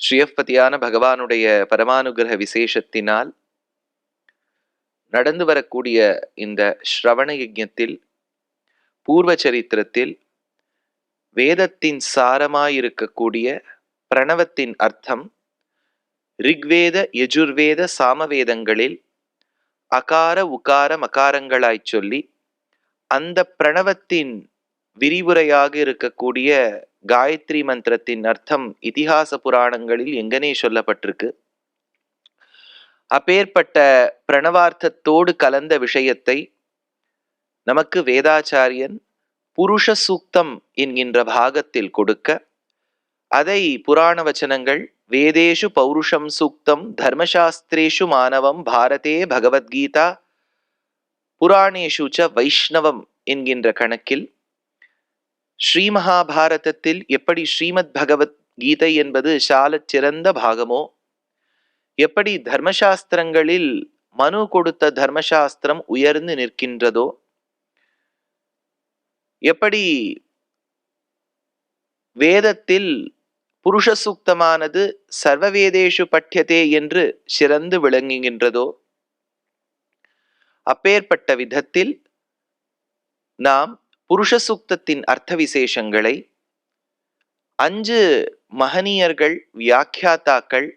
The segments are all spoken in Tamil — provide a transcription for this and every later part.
ஸ்ரீயப்பதியான பகவானுடைய பரமானுகிரக விசேஷத்தினால் நடந்து வரக்கூடிய இந்த ஸ்ரவண யஜ்ஞத்தில் பூர்வ சரித்திரத்தில் வேதத்தின் சாரமாயிருக்கக்கூடிய பிரணவத்தின் அர்த்தம் ரிக்வேத யஜுர்வேத சாமவேதங்களில் அகார உகார மகாரங்களாய் சொல்லி அந்த பிரணவத்தின் விரிவுரையாக இருக்கக்கூடிய காயத்ரி மந்திரத்தின் அர்த்தம் இதிகாச புராணங்களில் எங்கனே சொல்லப்பட்டிருக்கு. அப்பேற்பட்ட பிரணவார்த்தத்தோடு கலந்த விஷயத்தை நமக்கு வேதாச்சாரியன் புருஷ சூக்தம் என்கின்ற பாகத்தில் கொடுக்க, அதை புராண வச்சனங்கள் வேதேஷு பௌருஷம் சூக்தம் தர்மசாஸ்திரேஷு மானவம் பாரதே பகவத்கீதா புராணேஷு ச வைஷ்ணவம் என்கின்ற கணக்கில் ஸ்ரீ மகாபாரதத்தில் எப்படி ஸ்ரீமத் பகவத் கீதை என்பது சாலச் சிறந்த பாகமோ, எப்படி தர்மசாஸ்திரங்களில் மனு கொடுத்த தர்மசாஸ்திரம் உயர்ந்து நிற்கின்றதோ, எப்படி வேதத்தில் புருஷ சூக்தமானது சர்வவேதேஷு பட்யதே என்று சிறந்து விளங்குகின்றதோ, அப்பேற்பட்ட விதத்தில் நாம் புருஷ சூக்தத்தின் அர்த்த விசேஷங்களை 5 மகனியர்கள் வியாக்கியாத்தாக்கள்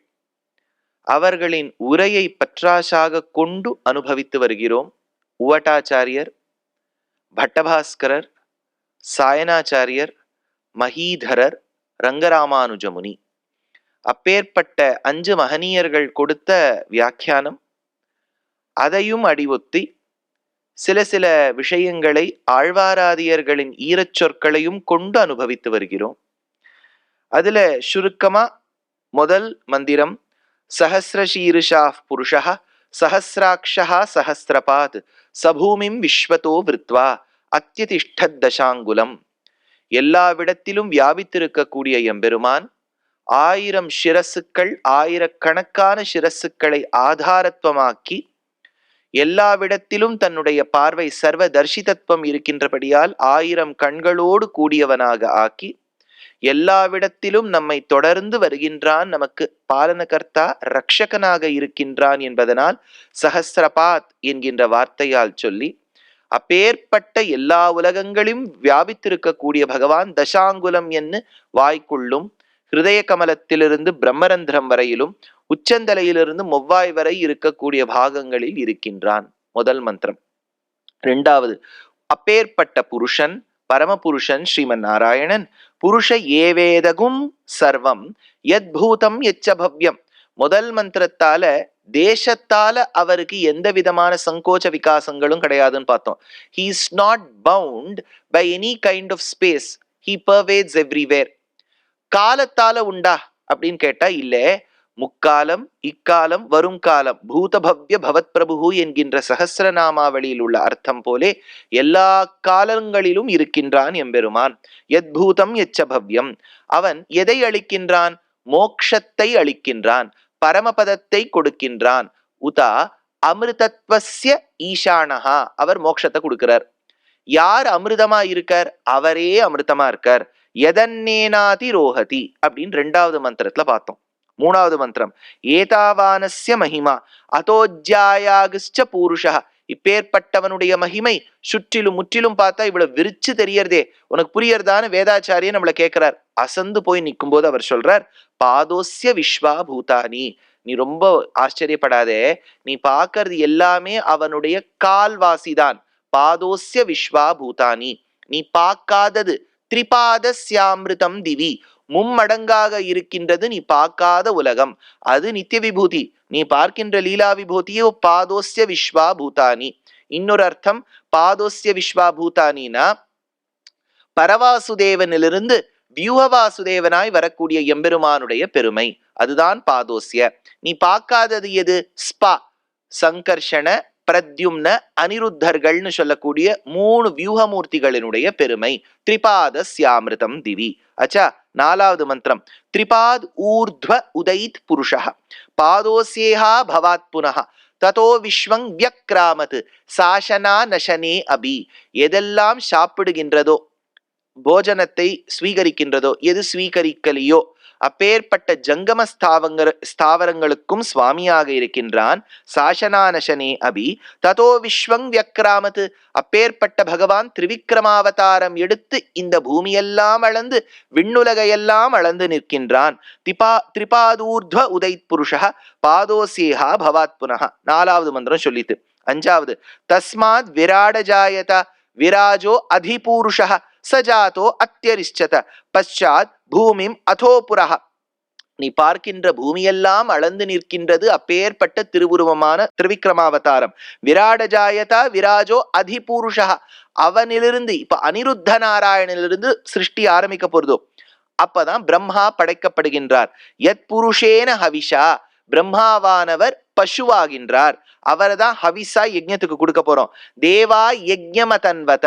அவர்களின் உரையை பற்றாசாக கொண்டு அனுபவித்து வருகிறோம். உவட்டாச்சாரியர், பட்டபாஸ்கரர், சாயனாச்சாரியர், மகீதரர், ரங்கராமானுஜமுனி. அப்பேற்பட்ட 5 மகனியர்கள் கொடுத்த வியாக்கியானம், அதையும் அடிவொத்தி சில சில விஷயங்களை ஆழ்வாராதியர்களின் ஈரச் சொற்களையும் கொண்டு அனுபவித்து வருகிறோம். அதுல சுருக்கமா முதல் மந்திரம் சஹஸ்ரசீருஷா புருஷः சஹஸ்ராக்ஷः சஹஸ்ரபாத் சபூமிம் விஸ்வதோ விருத்வா அத்யதிஷ்டத் தசாங்குலம். எல்லாவிடத்திலும் வியாபித்திருக்கக்கூடிய எம்பெருமான் 1000 சிரசுக்கள், ஆயிரக்கணக்கான சிரசுக்களை ஆதாரத்துவமாக்கி எல்லாவிடத்திலும் தன்னுடைய பார்வை சர்வ தர்ஷிதத்துவம் இருக்கின்றபடியால் 1000 கண்களோடு கூடியவனாக ஆக்கி எல்லாவிடத்திலும் நம்மை தொடர்ந்து வருகின்றான், நமக்கு பாலனகர்த்தா ரக்ஷகனாக இருக்கின்றான் என்பதனால் சஹஸ்ரபாத் என்கின்ற வார்த்தையால் சொல்லி, அப்பேற்பட்ட எல்லா உலகங்களையும் வியாபித்திருக்கக்கூடிய பகவான் தசாங்குலம் என்று வாய்க்குள்ளும் ஹிருதய கமலத்திலிருந்து பிரம்மரந்திரம் வரையிலும் உச்சந்தலையிலிருந்து மொவ்வாய் வரை இருக்கக்கூடிய பாகங்களில் இருக்கின்றான். முதல் மந்திரம். 2வது, அப்பேற்பட்ட புருஷன் பரமபுருஷன் ஸ்ரீமன் நாராயணன் புருஷ ஏவேதகும் சர்வம் யத் பூதம் யச்ச பவ்யம். முதல் மந்திரத்தால தேசத்தால அவருக்கு எந்த விதமான சங்கோச்ச விகாசங்களும் கிடையாதுன்னு பார்த்தோம். He is not bound by any kind of space. He pervades everywhere. காலத்தால உண்டா அப்படின்னு கேட்டா இல்ல. முக்காலம், இக்காலம், வரும் காலம், பூதபவ்ய பவத் பிரபு என்கின்ற சஹஸ்ரநாமாவளியில் உள்ள அர்த்தம் போலே எல்லா காலங்களிலும் இருக்கின்றான் எம்பெருமான். யத் பூதம் யச்ச பவ்யம். அவன் எதை அளிக்கின்றான்? மோக்ஷத்தை அளிக்கின்றான், பரமபதத்தை கொடுக்கின்றான். உதா அமிர்தத்வஸ்ய ஈசானஹா. அவர் மோட்சத்தை கொடுக்கிறார். யார் அமிர்தமா இருக்கார்? அவரே அமிர்தமா இருக்கார். எதன்னேனாதி ரோஹதி அப்படின்னு 2வது மந்திரத்துல பார்த்தோம். 3வது மந்திரம் ஏதாவானஸ்ய மகிமா அதோஜ்யாயாகிச்ச பூருஷா. இப்பேற்பட்டவனுடைய மகிமை சுற்றிலும் முற்றிலும் பார்த்தா இவ்வளவு விரிச்சு தெரியறதே, உனக்கு புரியறதான்னு வேதாச்சாரியன் நம்மள கேட்கிறார். அசந்து போய் நிற்கும் போது அவர் சொல்றார், பாதோஸ்ய விஸ்வா பூதானி. நீ ரொம்ப ஆச்சரியப்படாதே, நீ பார்க்கறது எல்லாமே அவனுடைய கால்வாசிதான். பாதோஸ்ய விஸ்வா பூதானி. நீ பார்க்காதது திரிபாதஸ்யாமிருதம் திவி. மும்மடங்காக இருக்கின்றது நீ பார்க்காத உலகம், அது நித்திய விபூதி. நீ பார்க்கின்ற லீலா விபூதியோ பாதோஸ்ய விஸ்வா பூதானி. இன்னொரு அர்த்தம் பாதோஸ்ய விஸ்வா பூதானினா பரவாசுதேவனிலிருந்து வியூகவாசுதேவனாய் வரக்கூடிய எம்பெருமானுடைய பெருமை, அதுதான் பாதோஸ்ய. நீ பார்க்காதது எது? ஸ்பா, சங்கர்ஷண, பிரத்யும்ன, அனிருத்தர்கள்னு சொல்லக்கூடிய 3 வியூகமூர்த்திகளினுடைய பெருமை. திரிபாதஸ்யாமிருதம் திவி. அச்சா, 4வது மந்திரம் திரிபாத் ஊர்த்வ உதைத் புருஷः பாதோஸ்யேஹா பவாத் புனः ததோ விஸ்வங் வியக்ராமத் சாசனா நசனே அபி. எதெல்லாம் சாப்பிடுகின்றதோ, போஜனத்தை ஸ்வீகரிக்கின்றதோ, எது ஸ்வீகரிக்கலையோ அப்பேற்பட்ட ஜங்கம ஸ்தாவரங்களுக்கும் சுவாமியாக இருக்கின்றான். சாசனானசனே அபி ததோ விஸ்வங் வியக்ராமத், அப்பேற்பட்ட பகவான் திரிவிக்ரமாவதாரம் எடுத்து இந்த பூமியெல்லாம் அளந்து விண்ணுலகையெல்லாம் அளந்து நிற்கின்றான். திரிபாதூர்த்வ உதைத் புருஷ பாதோசேஹா பவாத் புனஹ. 4வது மந்திரம் சொல்லித்து. 5வது தஸ்மாத் விராடஜாயத விராஜோ அதிபூருஷ சஜாதோ அத்தியரிஷ்சத பశ్చాத் பூமிம் அதோபுரஹ. நீ பார்க்கின்ற பூமியெல்லாம் அளந்து நிற்கின்றது அப்பேற்பட்ட திருவுருவமான திரிவிக்ரமாவதாரம். விராடஜாயதா விராஜோ அதிபூருஷ, அவனிலிருந்து இப்ப அனிருத்த நாராயணிலிருந்து சிருஷ்டி ஆரம்பிக்க போறதோ அப்பதான் பிரம்மா படைக்கப்படுகின்றார். யத் புருஷேன ஹவிஷா, பிரம்மாவானவர் பசுவாகின்றார். அவரை தான் ஹவிசா யஜ்ஞத்துக்கு கொடுக்க போறோம். தேவா யஜ்ஞமதன்வத,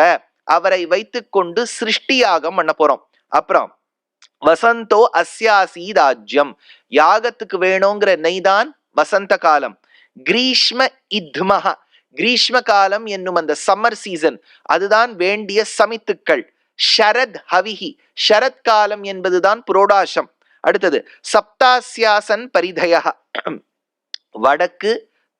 அவரை வைத்துக் கொண்டு சிருஷ்டியாகம் பண்ண போறோம். அப்புறம் வசந்தோ அஸ்யாசீதாஜ்யம், யாகத்துக்கு வேணுங்கிற நெய்தான் வசந்த காலம். கிரீஷ்ம இத்மஹ, கிரீஷ்ம காலம் என்னும் அந்த சம்மர் சீசன், அதுதான் வேண்டிய சமித்துக்கள். ஷரத் ஹவிஹி, ஷரத் காலம் என்பதுதான் புரோடாசம். அடுத்தது சப்தாஸ்யாசன் பரிதய, வடக்கு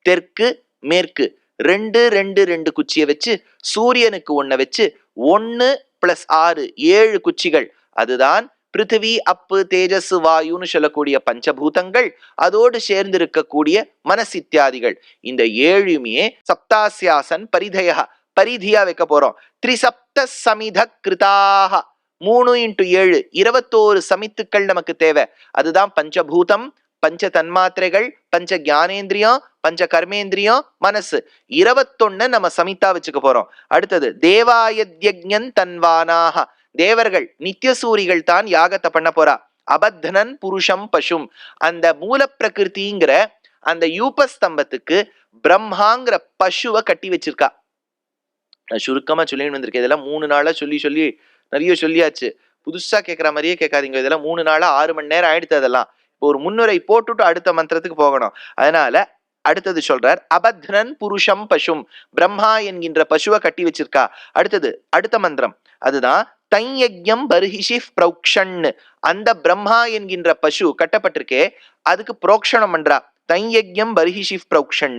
தெற்கு மேற்கு 2 2 2 குச்சியை வச்சு சூரியனுக்கு 1 வச்சு 1 + 6 7 குச்சிகள். அதுதான் பிருத்திவி அப்பு தேஜஸ் வாயுன்னு சொல்லக்கூடிய பஞ்சபூதங்கள், அதோடு சேர்ந்து இருக்கக்கூடிய மனசித்தியாதிகள். இந்த 7மே சப்தாஸ்யாசன் பரிதய, பரிதியா வைக்க போறோம். த்ரிசப்த சமித கிருதாக, 3 × 7 21 சமித்துக்கள் நமக்கு தேவை. அதுதான் பஞ்சபூதம், பஞ்ச தன்மாத்திரைகள், பஞ்ச ஞானேந்திரியம், பஞ்ச கர்மேந்திரியம், மனசு. 21 நம்ம சமித்தா வச்சுக்க போறோம். அடுத்தது தேவாயத்யஜ்ஞன் தன்வானாக, தேவர்கள் நித்தியசூரிகள் தான் யாகத்தை பண்ண போறா. அபத்னன் புருஷம் பசும், அந்த மூல பிரகிருதிங்கிற அந்த யூபஸ்தம்பத்துக்கு பிரம்மாங்கிற பசுவை கட்டி வச்சிருக்கா. நான் சுருக்கமா சொல்லின்னு வந்திருக்கேன். இதெல்லாம் 3 நாளா சொல்லி சொல்லி நிறைய சொல்லியாச்சு. புதுசா கேட்கற மாதிரியே கேட்காதீங்க. இதெல்லாம் 3 நாளா 6 மணி நேரம் ஆயிடுத்து. அதெல்லாம் இப்போ ஒரு முன்னுரை போட்டுட்டு அடுத்த மந்திரத்துக்கு போகணும். அதனால அடுத்தது சொல்றார், அபத்ரன் புருஷம் பசும், பிரம்மா என்கின்ற பசுவை கட்டி வச்சிருக்கா. அடுத்தது அடுத்த மந்திரம், அதுதான் தையஜ்யம் பர்ஹிஷி ப்ரௌக்ஷன், அந்த பிரம்மா என்கின்ற பசு கட்டப்பட்டிருக்கே அதுக்கு புரோக்ஷணம் பண்றா. தையஜ்யம் பர்ஹிஷி ப்ரௌக்ஷன்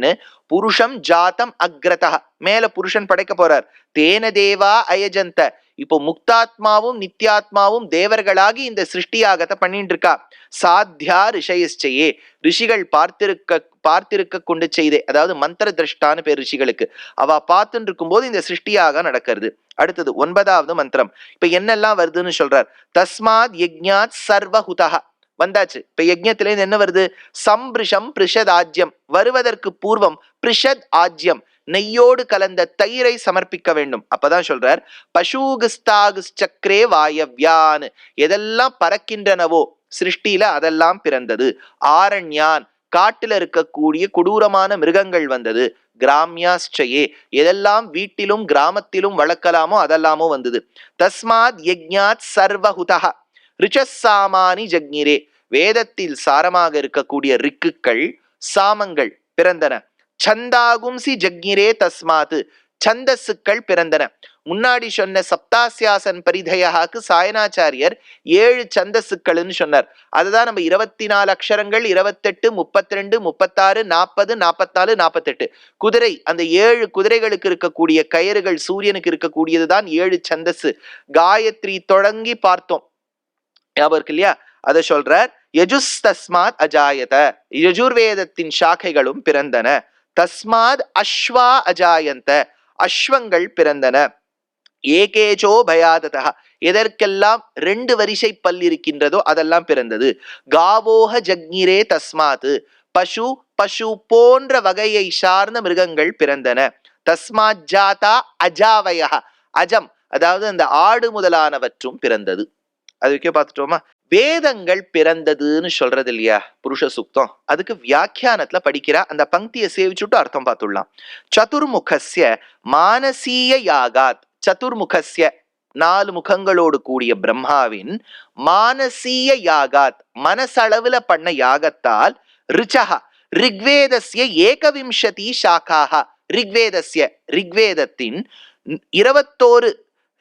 புருஷம் ஜாத்தம் அக்ரதா, மேல புருஷன் படைக்க போறார். தேன தேவா அயஜந்த, இப்போ முக்தாத்மாவும் நித்யாத்மாவும் தேவர்களாகி இந்த சிருஷ்டியாகத்தை பண்ணிட்டு இருக்கா. சாத்தியா ரிஷயச்சையே, ரிஷிகள் பார்த்திருக்க கொண்டு செய்தே, அதாவது மந்திர திருஷ்டான்னு பேர் ரிஷிகளுக்கு. அவ பார்த்துட்டு இருக்கும் போது இந்த சிருஷ்டியாக நடக்கிறது. அடுத்தது 9வது மந்திரம். இப்ப என்னெல்லாம் வருதுன்னு சொல்றார். தஸ்மாத் யஜ்ஞாத் சர்வஹுதா வந்தாச்சு. இப்ப யஜ்ஞத்திலேருந்து என்ன வருது? சம்பிருஷம் பிரிஷத் ஆஜ்யம், வருவதற்கு பூர்வம் பிரிஷத் ஆஜ்யம், நெய்யோடு கலந்த தயிரை சமர்ப்பிக்க வேண்டும். அப்பதான் சொல்றார் பசூகிஸ்தாகிஸ்சக்ரே வாயவ்யான், எதெல்லாம் பறக்கின்றனவோ சிருஷ்டியில அதெல்லாம் பிறந்தது. ஆரண்யான், காட்டில இருக்கக்கூடிய கொடூரமான மிருகங்கள் வந்தது. கிராமியாஸ்சயே, எதெல்லாம் வீட்டிலும் கிராமத்திலும் வளர்க்கலாமோ அதெல்லாமோ வந்தது. தஸ்மாத் யஜ்ஞாத் சர்வஹுதா ரிச்சசாமானி ஜக்ஞிரே, வேதத்தில் சாரமாக இருக்கக்கூடிய ரிக்குகள் சாமங்கள் பிறந்தன. சந்தாகும்சி ஜக்ஞிரே தஸ்மாத், சந்தஸுக்கள் பிறந்தன. முன்னாடி சொன்ன சப்தாசியாசன் பரிதயாக்கு சாயனாச்சாரியர் 7 சந்தஸுக்கள்னு சொன்னார். அதுதான் நம்ம 24 அக்ஷரங்கள், 28 32 36 40 44 48 குதிரை, அந்த 7 குதிரைகளுக்கு இருக்கக்கூடிய கயிறுகள், சூரியனுக்கு இருக்கக்கூடியதுதான் 7 சந்தஸ். காயத்ரி தொடங்கி பார்த்தோம், ஞாபகம் இருக்கு இல்லையா? அதை சொல்றார். யஜுஸ் தஸ்மாத் அஜாயத, யஜுர்வேதத்தின் சாக்கைகளும் பிறந்தன. தஸ்மாத் அஸ்வா அஜாயந்த, அஸ்வங்கள் பிறந்தன. ஏகேஜோ பயாததா, எதற்கெல்லாம் 2 வரிசை பல் இருக்கின்றதோ அதெல்லாம் பிறந்தது. காவோஹ ஜக்ஞிரே தஸ்மாத், பசு பசு போன்ற வகையை சார்ந்த மிருகங்கள் பிறந்தன. தஸ்மாத் ஜாதா அஜாவய, அஜம் அதாவது அந்த ஆடு முதலானவற்றும் பிறந்தது. அதுக்கே பார்த்துட்டோமா? வேதங்கள் பிறந்ததுன்னு சொல்றது இல்லையா புருஷ சுக்தம், அதுக்கு வியாக்கியானத்துல படிக்கிறா. அந்த பங்கியை சேவிச்சுட்டு அர்த்தம் பார்த்துடலாம். சதுர்முகஸ்ய மானசீய யாகாத், சதுர்முகஸ்ய 4 முகங்களோடு கூடிய பிரம்மாவின் மானசீய யாகாத், மனசளவுல பண்ண யாகத்தால் ரிச்சஹ ரிக்வேதஸ்ய ஏகவிம்சதி சாக்காக, ரிக்வேதஸ்ய ரிக்வேதத்தின் 21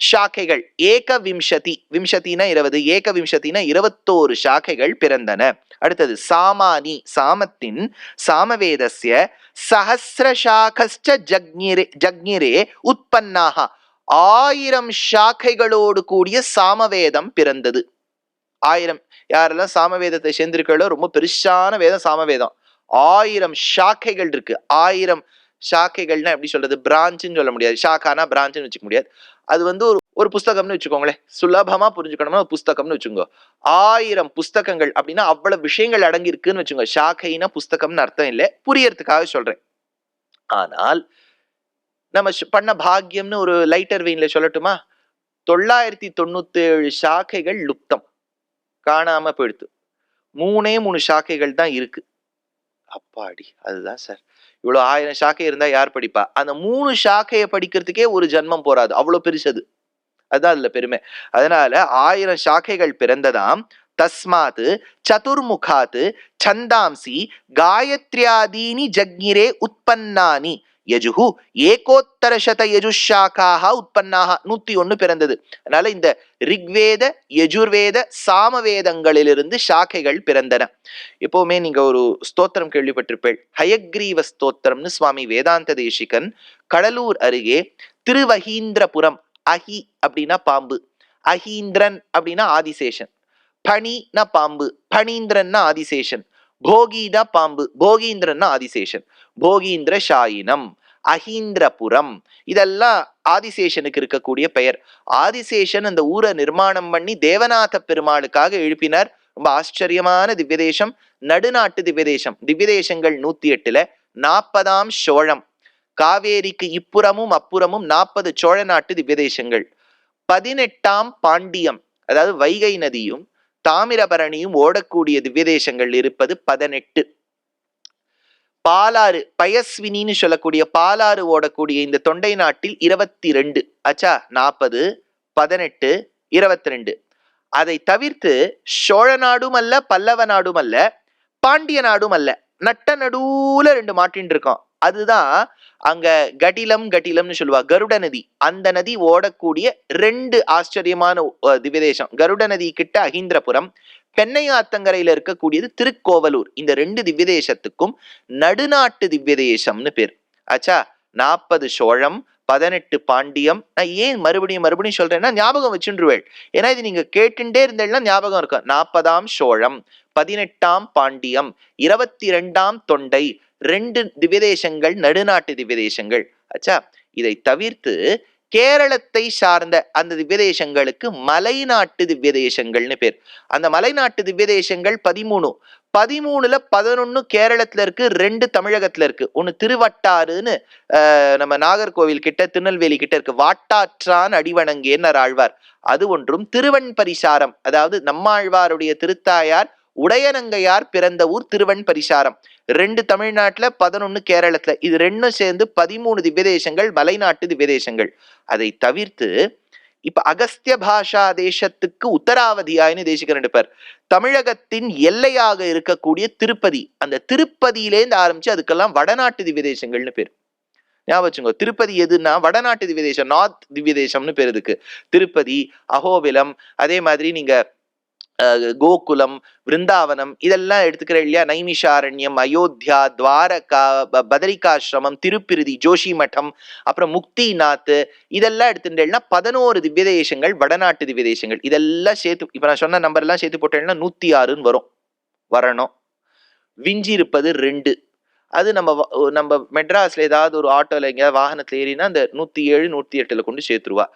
சாக்கைகள் ஏகவிம்சதி, விம்சதினா 20, ஏகவிம்சதினா 21 சாக்கைகள் பிறந்தன. அடுத்தது சாமானி, சாமத்தின் சாமவேதஸ்ய சஹஸ்ரசாகஸ்ச ஜக்ஞிரே உற்பன்னாக, 1000 சாக்கைகளோடு கூடிய சாமவேதம் பிறந்தது. 1000, யாரெல்லாம் சாமவேதத்தை சேர்ந்திருக்கிறோ ரொம்ப பெருசான வேதம் சாமவேதம். 1000 சாக்கைகள் இருக்கு. 1000 சாக்கைகள்னா எப்படி சொல்றது, பிரான்ச்சுன்னு சொல்ல முடியாது, ஷாக்கானா பிரான்ச்சுன்னு வச்சுக்க முடியாது. அது வந்து ஒரு புஸ்தகம்னு வச்சுக்கோங்களேன், சுலபமா புரிஞ்சுக்கணும்னா புஸ்தகம்னு வச்சுக்கோங்க. 1000 புஸ்தகங்கள் அப்படின்னா அவ்வளவு விஷயங்கள் அடங்கி இருக்குன்னு வச்சுக்கோங்க. ஷாக்கைனா புஸ்தகம்னு அர்த்தம் இல்லை, புரியறதுக்காக சொல்றேன். ஆனால் நம்ம பண்ண பாக்கியம்னு ஒரு லைட்டர் வெயின்ல சொல்லட்டுமா, 997 சாக்கைகள் லுப்தம், காணாம போயிடுத்து. 3 சாக்கைகள் தான் இருக்கு. அப்பாடி, அதுதான் சார், இவ்வளவு 1000 சாக்கை இருந்தா யார் படிப்பா? அந்த 3 சாக்கையை படிக்கிறதுக்கே ஒரு ஜன்மம் போறாது, அவ்வளவு பெருசது. அதுதான் அதுல பெருமை. அதனால 1000 சாக்கைகள் பிறந்ததாம். தஸ்மாத் சதுர்முகாத் சந்தாம்சி காயத்ரியாதீனி ஜக்ஞிரே உற்பன்னானி யஜுஹு ஏகோத்தரசத யஜுஷாக்காக உற்பன்னாக, 101 பிறந்தது. அதனால இந்த ரிக்வேத யஜுர்வேத சாமவேதங்களிலிருந்து சாக்கைகள் பிறந்தன. எப்பவுமே நீங்க ஒரு ஸ்தோத்திரம் கேள்விப்பட்டிருப்பேன், ஹயக்ரீவ ஸ்தோத்திரம்னு சுவாமி வேதாந்த தேசிகன் கடலூர் அருகே திருவஹீந்திரபுரம், அஹி அப்படின்னா பாம்பு, அஹீந்திரன் அப்படின்னா ஆதிசேஷன், பணினா பாம்பு, பணீந்திரன்னா ஆதிசேஷன், போகினா பாம்பு, போகீந்திரன்னா ஆதிசேஷன், போகீந்திர சாயினம், அஹீந்திரபுரம், இதெல்லாம் ஆதிசேஷனுக்கு இருக்கக்கூடிய பெயர். ஆதிசேஷன் அந்த ஊரை நிர்மாணம் பண்ணி தேவநாத பெருமாளுக்காக எழுப்பினார். ரொம்ப ஆச்சரியமான திவ்யதேசம், நடுநாட்டு திவ்யதேசம். திவ்யதேசங்கள் 108ல 40ஆம் சோழம், காவேரிக்கு இப்புறமும் அப்புறமும் 40 சோழ நாட்டு திவ்யதேசங்கள். 18ஆம் பாண்டியம், அதாவது வைகை நதியும் தாமிரபரணியும் ஓடக்கூடிய திவ்யதேசங்கள் இருப்பது 18. பாலாறு, பயஸ்வினின்னு சொல்லக்கூடிய பாலாறு ஓடக்கூடிய இந்த தொண்டை நாட்டில் 22 ஆச்சா, 40 18 22. அதை தவிர்த்து சோழ நாடும் அல்ல, பல்லவ நாடும் அல்ல, பாண்டிய நாடும் அல்ல, நட்ட நடுவுல 2 மாட்டின் இருக்கோம். அதுதான் அங்க கடிலம்னு சொல்லுவா, கருட நதி. அந்த நதி ஓடக்கூடிய 2 ஆச்சரியமான திவ்யதேசம். கருட நதி கிட்ட அஹீந்திரபுரம், பெண்ணையாத்தங்கரையில இருக்கக்கூடியது திருக்கோவலூர். இந்த 2 திவ்யதேசத்துக்கும் நடுநாட்டு திவ்யதேசம்னு பேர். ஆச்சா, 40 சோழம், 18 பாண்டியம். நான் ஏன் மறுபடியும் சொல்றேன்னா ஞாபகம் வச்சுருவேள். ஏன்னா இது நீங்க கேட்டுட்டே இருந்தேன்னா ஞாபகம் இருக்கும். 40ஆம் சோழம், 18ஆம் பாண்டியம், 22ஆம் தொண்டை, 2 திவ்யதேசங்கள் நடுநாட்டு திவ்யதேசங்கள். ஆச்சா, இதை தவிர்த்து கேரளத்தை சார்ந்த அந்த திவ்யதேசங்களுக்கு மலைநாட்டு திவ்யதேசங்கள்னு பேர். அந்த மலைநாட்டு திவ்யதேசங்கள் 13. 13ல 11 கேரளத்துல இருக்கு, 2 தமிழகத்துல இருக்கு. ஒன்னு திருவட்டாறுன்னு நம்ம நாகர்கோவில் கிட்ட திருநெல்வேலி கிட்ட இருக்கு, வாட்டாற்றான் அடிவணங்கேன்னு ஆழ்வார், அது ஒன்றும். திருவன்பரிசாரம், அதாவது நம்மாழ்வாருடைய திருத்தாயார் உடையநங்கையார் பிறந்த ஊர் திருவன்பரிசாரம். 2 தமிழ்நாட்டுல, 11 கேரளத்துல. இது 2 சேர்ந்து 13 திவ்யதேசங்கள், மலைநாட்டு திவ்யதேசங்கள். அதை தவிர்த்து இப்ப அகஸ்திய பாஷா தேசத்துக்கு உத்தராவதியாயின்னு தேசிகர் எடுப்பார். தமிழகத்தின் எல்லையாக இருக்கக்கூடிய திருப்பதி, அந்த திருப்பதியிலேருந்து ஆரம்பிச்சு அதுக்கெல்லாம் வடநாட்டு திவ்யதேசங்கள்னு பேர். ஞாபகம் வச்சுங்க, திருப்பதி எதுன்னா வடநாட்டு திவ்யதேசம், நார்த் திவ்யதேசம்னு பேர் இதுக்கு. திருப்பதி, அகோபிலம், அதே மாதிரி நீங்க கோகுலம், விருந்தாவனம் இதெல்லாம் எடுத்துக்கிற இல்லையா, நைமிஷாரண்யம், அயோத்தியா, துவாரகா, பதரிகாசிரமம், திருப்பிருதி, ஜோஷி மட்டம், அப்புறம் முக்திநாத், இதெல்லாம் எடுத்துட்டேன்னா 11 திவ்யதேசங்கள் வடநாட்டு திவ்யதேசங்கள். இதெல்லாம் சேர்த்து இப்ப நான் சொன்ன நம்பர் எல்லாம் சேர்த்து போட்டேன்னா 106ன்னு வரணும். விஞ்சி இருப்பது 2. அது நம்ம மெட்ராஸ்ல ஏதாவது ஒரு ஆட்டோல எங்கேயாவது வாகனத்துல ஏறினா அந்த 107 108ல கொண்டு சேர்த்துருவா.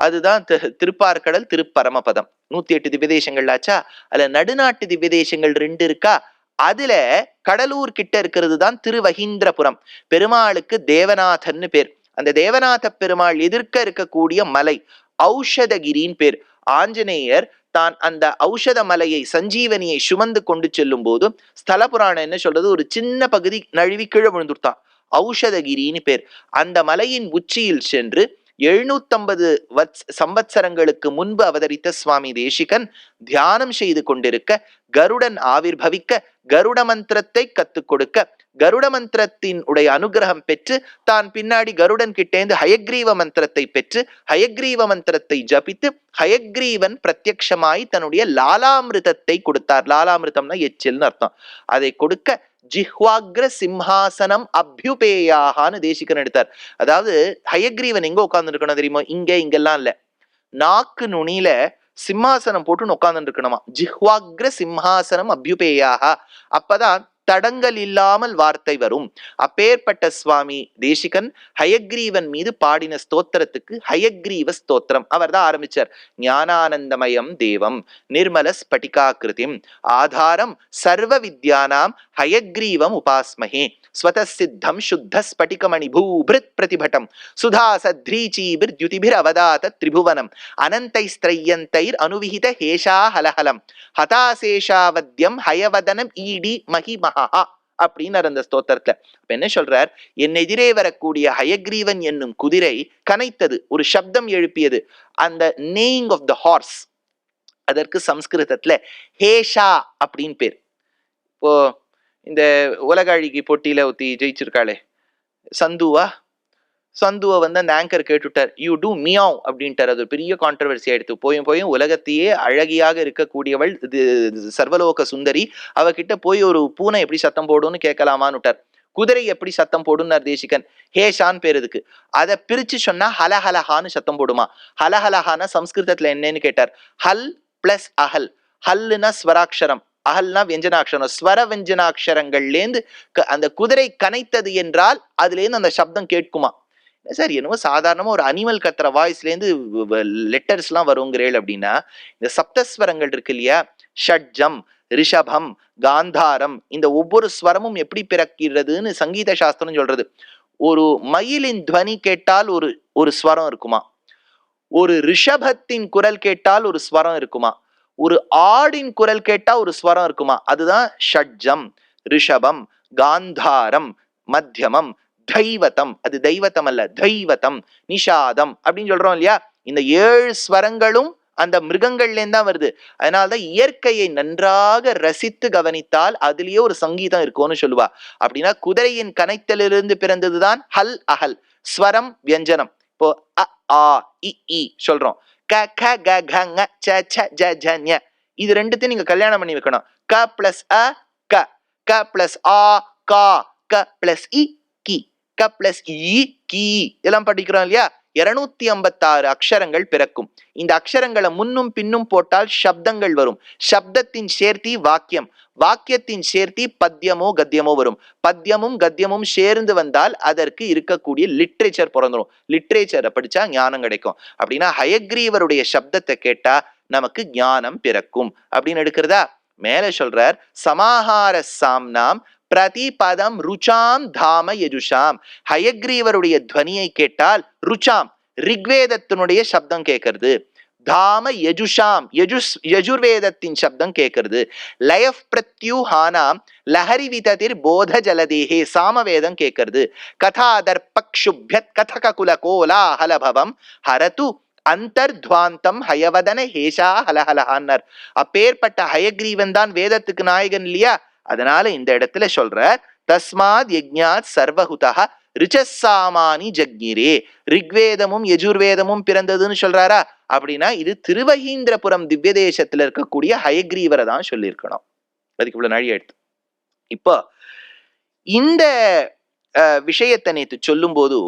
அதுதான் திருப்பார்கடல் திருப்பரமபதம். 108 திவ்யதேசங்கள்லாச்சா. அதுல நடுநாட்டு திவ்யதேசங்கள் 2 இருக்கா. அதுல கடலூர் கிட்ட இருக்கிறது தான் திருவஹீந்திரபுரம். பெருமாளுக்கு தேவநாதன்னு பேர். அந்த தேவநாத பெருமாள் எதிர்க்க இருக்கக்கூடிய மலை ஔஷதகிரின்னு பேர். ஆஞ்சநேயர் தான் அந்த ஔஷத மலையை, சஞ்சீவனியை சுமந்து கொண்டு செல்லும் போது ஸ்தல புராணம் என்ன சொல்றது, ஒரு சின்ன பகுதி நழுவி கீழே விழுந்துட்டான், ஔஷதகிரின்னு பேர். அந்த மலையின் உச்சியில் சென்று 750 சம்பத்சரங்களுக்கு முன்பு அவதரித்த சுவாமி தேசிகன் தியானம் செய்து கொண்டிருக்க கருடன் ஆவிர்பவிக்க கருட மந்திரத்தை கத்துக் கொடுக்க கருட மந்திரத்தின் உடைய அனுகிரகம் பெற்று தான் பின்னாடி கருடன் கிட்டேந்து ஹயக்ரீவ மந்திரத்தை பெற்று ஹயக்ரீவ மந்திரத்தை ஜபித்து ஹயக்ரீவன் பிரத்யக்ஷமாய் தன்னுடைய லாலாமிருதத்தை கொடுத்தார். லாலாமிருதம்னா எச்சில்னு அர்த்தம். அதை கொடுக்க ஜிஹ்வாக்ர சிம்ஹாசனம் அபியுபேயாகான்னு தேசிகன் எடுத்தார். அதாவது ஹயக்ரீவன் எங்க உட்கார்ந்து இருக்கணும் தெரியுமா? இங்கெல்லாம் இல்ல, நாக்கு நுனியில சிம்ஹாசனம் போட்டு உட்கார்ந்து இருக்கணுமா. ஜிஹ்வாக்ர சிம்ஹாசனம் அபியுபேயாக. அப்பதான் தடங்கள் இல்லாமல் வார்த்தை வரும். அப்பேற்பட்ட சுவாமி தேசிகன் ஹயக்ரீவன் மீது பாடின ஸ்தோத்திரத்துக்கு ஹயக்ரீவ ஸ்தோத்திரம் அவர் தான் ஆரம்பிச்சார். ஞானானந்தமயம் தேவம் நிர்மல ஸ்பட்டிகாகிருதிம் ஆதாரம் சர்வ வித்யானாம் ஹயக்ரீவம் உபாஸ்மஹே ஸ்வதசித்தம் சுத்த ஸ்பட்டிகமணி பூபிருத் பிரதிபட்டம் சுதாசத்ரீச்சீபிர் த்யுதிபிர் அவதாத திரிபுவனம் அனந்தைஸ்திரையந்தைர் அனுவிஹித ஹேஷா ஹலஹலம் ஹதாசேஷாவத்யம் ஹயவதனம் ஈடி மகிமஹா அப்படின்னு அந்த ஸ்தோத்திரத்துல. அப்ப என்ன சொல்றார்? என் எதிரே வரக்கூடிய ஹயக்ரீவன் என்னும் குதிரை கனைத்தது, ஒரு சப்தம் எழுப்பியது. அந்த நேயிங் ஆஃப் த ஹார்ஸ், அதற்கு சம்ஸ்கிருதத்துல ஹேஷா அப்படின்னு பேர். இப்போ இந்த உலக அழகி போட்டியில ஒத்தி ஜெயிச்சிருக்காளே சந்துவை வந்து அந்த ஆங்கர் கேட்டுட்டார், யூ டூ மியாவ் அப்படின்ட்டார். அது பெரிய கான்ட்ரவர்சி ஆயிடுத்து. போயும் உலகத்தையே அழகியாக இருக்கக்கூடியவள் சர்வலோக சுந்தரி, அவகிட்ட போய் ஒரு பூனை எப்படி சத்தம் போடும்னு கேட்கலாமான்னு விட்டார். குதிரை எப்படி சத்தம் போடும்னார் தேசிகன். ஹேஷான் பேர் இதுக்கு. அதை பிரிச்சு சொன்னா ஹலஹலஹான்னு சத்தம் போடுமா. ஹலஹலஹான சம்ஸ்கிருதத்துல என்னன்னு கேட்டார். ஹல் பிளஸ் அஹல். ஹல்லுனா ஸ்வராட்சரம், அகல்னா வெஞ்சனாட்சரம். ஸ்வர வெஞ்சனாட்சரங்கள்லேருந்து அந்த குதிரை கனைத்தது என்றால் அதுலேருந்து அந்த சப்தம் கேட்குமா. சார் என்னவோ சாதாரணமா ஒரு அனிமல் கத்துற வாய்ஸ்லேருந்து லெட்டர்ஸ் எல்லாம் வருங்கிறேள் அப்படின்னா, இந்த சப்தஸ்வரங்கள் இருக்கு இல்லையா, ஷட்ஜம் ரிஷபம் காந்தாரம், இந்த ஒவ்வொரு ஸ்வரமும் எப்படி பிறக்கிறதுன்னு சங்கீத சாஸ்திரம் சொல்றது. ஒரு மயிலின் துவனி கேட்டால் ஒரு ஸ்வரம் இருக்குமா, ஒரு ரிஷபத்தின் குரல் கேட்டால் ஒரு ஸ்வரம் இருக்குமா, ஒரு ஆடின் குரல் கேட்டா ஒரு ஸ்வரம் இருக்குமா. அதுதான் ஷட்ஜம் ரிஷபம் காந்தாரம் மத்தியமம் தைவதம். அது தெய்வத்தம் அல்ல, தெய்வதம் நிஷாதம் அப்படின்னு சொல்றோம் இல்லையா. இந்த 7 ஸ்வரங்களும் அந்த மிருகங்கள்லேருந்து தான் வருது. அதனால்தான் இயற்கையை நன்றாக ரசித்து கவனித்தால் அதுலயே ஒரு சங்கீதம் இருக்கும்னு சொல்லுவா. அப்படின்னா குதிரையின் கனைத்தலிலிருந்து பிறந்ததுதான் ஹல் அஹல், ஸ்வரம் வியஞ்சனம். இப்போ அ ஆ இ சொல்றோம். க க க க ங ச ச ஜ ஜ ஞ. இது ரெண்டுத்தையும் நீங்க கல்யாணம் பண்ணி வைக்கணும். க பிளஸ் அ க, க பிளஸ் ஆ கா, க பிளஸ் இ கி, க பிளஸ் இ கி எல்லாம் படிக்கிறோம் இல்லையா. 256 அக்ஷரங்கள் பிறக்கும். இந்த அக்ஷரங்களை முன்னும் பின்னும் போட்டால் சப்தங்கள் வரும். சப்தத்தின் சேர்த்தி வாக்கியம், வாக்கியத்தின் சேர்த்தி பத்தியமோ கத்தியமோ வரும். பத்தியமும் கத்தியமும் சேர்ந்து வந்தால் அதற்கு இருக்கக்கூடிய லிட்ரேச்சர் பிறந்துடும். லிட்ரேச்சரை படிச்சா ஞானம் கிடைக்கும். அப்படின்னா ஹயக்ரீவருடைய சப்தத்தை கேட்டா நமக்கு ஞானம் பிறக்கும் அப்படின்னு எடுக்கிறதா. மேல சொல்றார், சமாஹார சாம்னாம் பிரதிபதம் ருச்சாம் தாம யஜுஷாம். ஹயக்ரீவருடைய துவனியை கேட்டால் ருச்சாம் ரிக்வேதத்தினுடைய சப்தம் கேட்கறது, தாம யஜுஷாம் யஜுர்வேதத்தின் சப்தம் கேட்கறது, லயஃப் பிரத்யூஹானாம் லஹரி விததிர் போத ஜலதேஹே சாமவேதம் கேட்கறது, கதாதர்பக்ஷுப்யத் கதக குல கோலாஹலபவம் ஹரது அந்தர்த்வாந்தம் ஹயவதன ஹேஷா ஹலஹலஹான்னர். அப்பேற்பட்ட ஹயக்ரீவன் தான் வேதத்துக்கு நாயகன் இல்லையா. அதனால இந்த இடத்துல சொல்ற, தஸ்மாத் யஜ்ஞாத் சர்வஹுதஹ ரிச்சசாமானி ஜக்ஞிரே. ரிக்வேதமும் யஜுர்வேதமும் பிறந்ததுன்னு சொல்றாரா. அப்படின்னா இது திருவஹீந்திரபுரம் திவ்ய தேசத்துல இருக்கக்கூடிய ஹயக்ரீவரை தான் சொல்லியிருக்கணும். அதுக்கு இவ்வளவு நாழி எடுத்து. இப்போ இந்த விஷயத்தை நேற்று சொல்லும் போது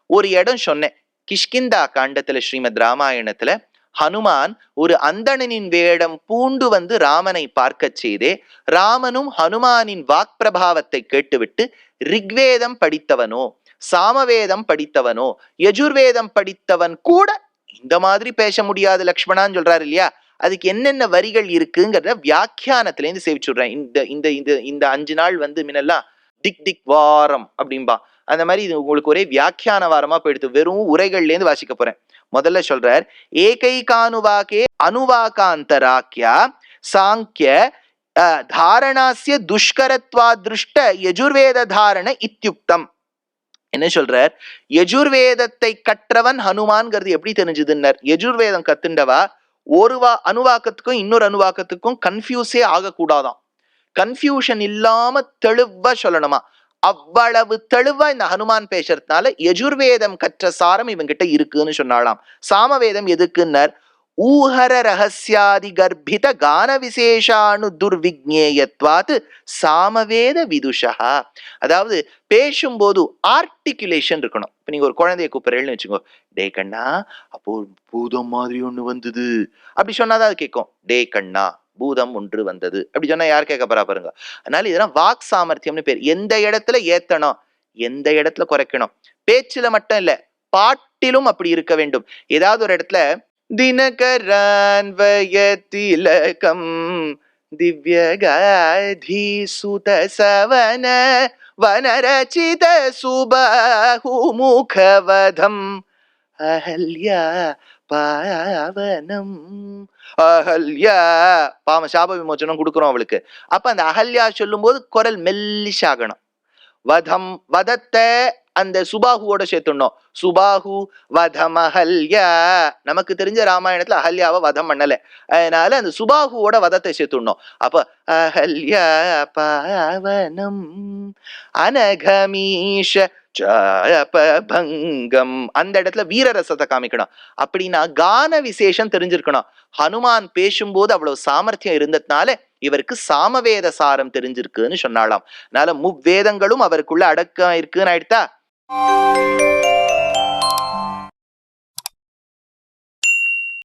ஒரு இடம் சொன்னேன். கிஷ்கிந்தா காண்டத்துல ஸ்ரீமத் ராமாயணத்துல ஹனுமான் ஒரு அந்தணனின் வேடம் பூண்டு வந்து ராமனை பார்க்க செய்தே, ராமனும் ஹனுமானின் வாக் பிரபாவத்தை கேட்டுவிட்டு ரிக்வேதம் படித்தவனோ சாமவேதம் படித்தவனோ யஜுர்வேதம் படித்தவன் கூட இந்த மாதிரி பேச முடியாது லக்ஷ்மணான்னு சொல்றாரு இல்லையா. அதுக்கு என்னென்ன வரிகள் இருக்குங்கிறத வியாக்கியானத்துல இருந்து சேவிச்சுடுறேன். இந்த 5 நாள் வந்து முன்னெல்லாம் திக் திக் வாரம் அப்படின்பா. அந்த மாதிரி இது உங்களுக்கு ஒரே வியாக்கியான வாரமா போயிடுது. வெறும் உரைகள்ல இருந்து வாசிக்க போறேன். முதல்ல சொல்றார், ஏகைகானுவாகே அனுவாகாந்தராக்கியா சாங்கிய தாரணாஸ்ய துஷ்கரத்வா திருஷ்ட யஜுர்வேத தாரண இத்யுக்தம். என்ன சொல்றார்? யஜுர்வேதத்தை கற்றவன் ஹனுமான்ங்கிறது எப்படி தெரிஞ்சதுன்னர்? யஜுர்வேதம் கத்துண்டவா ஒரு அணுவாக்கத்துக்கும் இன்னொரு அணுவாக்கத்துக்கும் கன்ஃபியூஸே ஆகக்கூடாதாம். கன்ஃபியூஷன் இல்லாம தெளிவா சொல்லணுமா. அவ்வளவு தெளிவா இந்த ஹனுமான் பேசுறதுனால யஜுர்வேதம் கற்ற சாரம் இவங்கிட்ட இருக்குன்னு சொன்னாலாம். சாமவேதம் எதுக்குன்னர்? ஊஹர ரகசியாதி கர்ப்பித கான விசேஷானு துர்விக்ஞேயத்வாத் சாமவேத விதுஷா. அதாவது பேசும்போது ஆர்டிகுலேஷன் இருக்கணும். இப்ப நீங்க ஒரு குழந்தைய கூப்பிடுறேன்னு வச்சுக்கோ, டே கண்ணா அப்போ பூதம் மாதிரி ஒண்ணு வந்தது அப்படி சொன்னாதான் அது கேட்கும். டே கண்ணா பூதம் ஒன்று வந்தது அப்படி சொன்னா யார் கேட்க போறா பாருங்க. அதனால இதெல்லாம் வாக் சாமர்த்தியம்னு பேர். எந்த இடத்துல ஏத்தணும், எந்த இடத்துல குறைக்கணும். பேச்சுல மட்டும் இல்ல, பாட்டிலும் அப்படி இருக்க வேண்டும். ஏதாவது ஒரு இடத்துல தினகரான்வயதிலகம் திவ்யகாதி சுத சவன வனரச்சித சுபாஹுமுகவதம் அஹல்யா பாவனம். அஹல்யா பாவ சாப விமோச்சனம் கொடுக்குறோம் அவளுக்கு. அப்ப அந்த அஹல்யா சொல்லும் போது குரல் மெல்லிஷாகணும். வதம் வதத்தை அந்த சுபாகுவோட சேர்த்துடணும். சுபாகு வதம் அஹல்யா. நமக்கு தெரிஞ்ச ராமாயணத்துல அஹல்யாவை வதம் பண்ணல, அதனால அந்த சுபாகுவோட வதத்தை சேர்த்துடணும். அப்ப அஹல்யா பாவனம் அனகமீஷ பங்கம். அந்த இடத்துல வீரரசத்தை காமிக்கணும். அப்படின்னா கான விசேஷம் தெரிஞ்சிருக்கணும். ஹனுமான் பேசும்போது அவ்வளவு சாமர்த்தியம் இருந்ததுனால இவருக்கு சாமவேத சாரம் தெரிஞ்சிருக்குன்னு சொன்னாலாம். அதனால முவ்வேதங்களும் அவருக்குள்ள அடக்கம் இருக்குன்னு ஆயிடுதா.